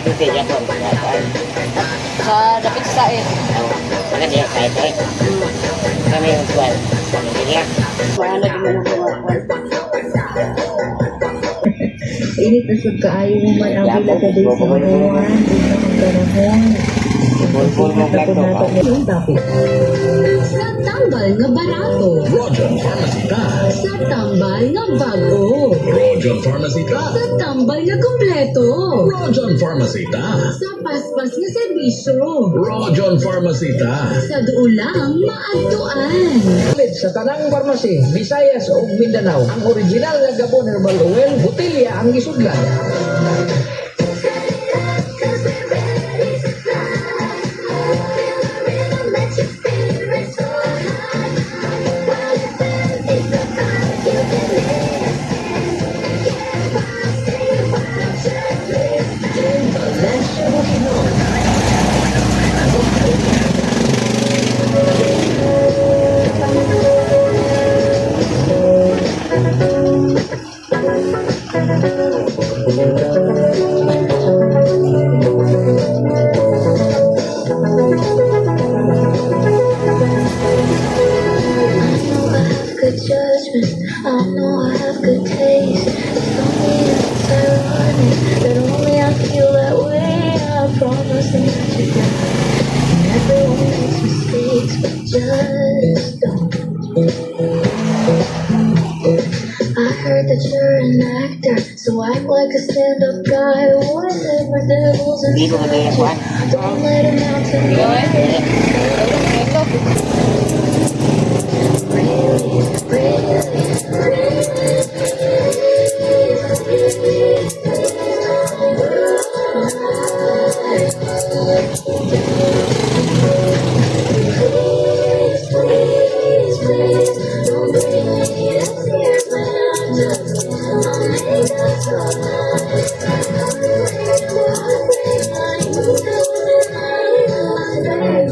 tuti ya kon. Sa dapit sa eh. Ano dia sa ito? Kami yung tuwan. Ano dia? Maana di man ako. Ini tasod kaayo mo man ang pila ka days sa buwan, ang panahon. Bulbul mo plato ka. Yung topic. Sa tambal nga barato. Rojon Pharmacy ka. Sa tambal nga bago. Rojon Pharmacy ka. Sa tambal nga kompleto. Rojon Pharmacy ka. Sa paspas nga serbisyo. Rojon Pharmacy ka. Sa duulang maadtuan. Ulit sa Tanang Pharmacy, Visayas o Mindanao, ang original na Gabon Herbal Oil, butilya ang gisudlan. Good judgment, I know I have good taste. It's only it's ironic that only I feel that way. I promise that you don't. And everyone makes mistakes, but just don't. I heard that you're an actor, so act like a stand-up guy. Whatever devils Hindi ko na yung kwan. don't let him out tonight.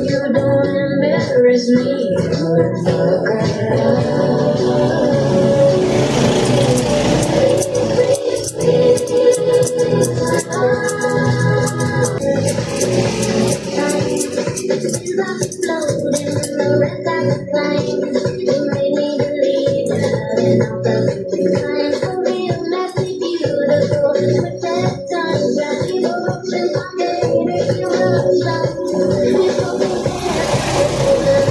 You don't embarrass me.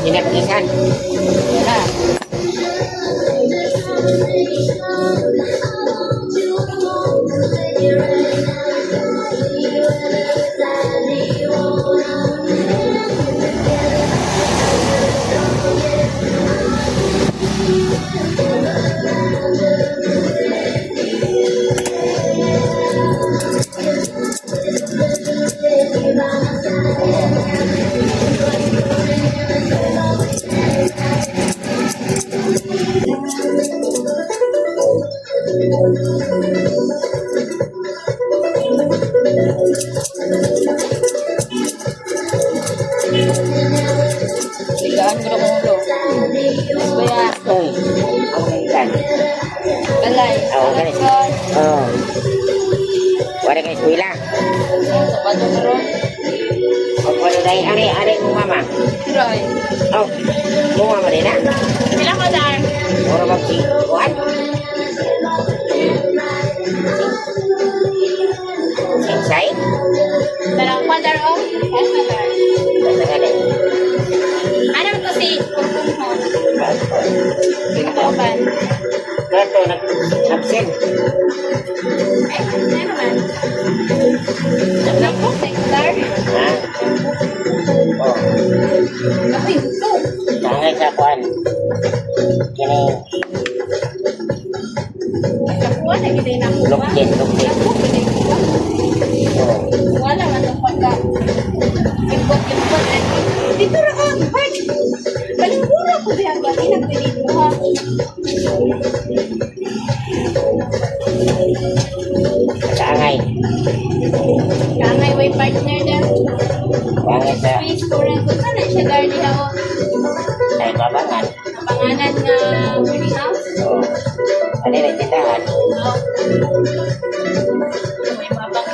Inapisan. Yan na. Tigaan ko ng ulo. Kuya, Oy. Ang ikan. balay. Oo, ganun. Alakon. Oh. Wala kang eskwela. Sa bato na ron. O wala dahil ari mo mama. Troy. Oh. Mo mama din na. Pila ko dahil. Oro magsi. Kuan. Sinsay. Dalang kwadar o. Yes, madar. Basta nga Ano ko si Kurkung Pinatokan. Kato, nag-absent. Eh, ano naman? Naglapok, next-star. Ha? Oh. Ay, ito. Tangay sa kuan. Kini, Nakuha na kita yung nakuha. Luktin. Nakuha na nakuha. Oh. Wala man ang pagka. Impot. Dito ra ka. Ay! Kalimbura ko diyan ba? Pinagpilit mo ha. Tangay. Kangay way partner din. Tangay sa Please, kurang ko na siya darli ako. ay babangan. Ang pangalan nga boarding house. Oh. Ano yung tindahan? No. May mabang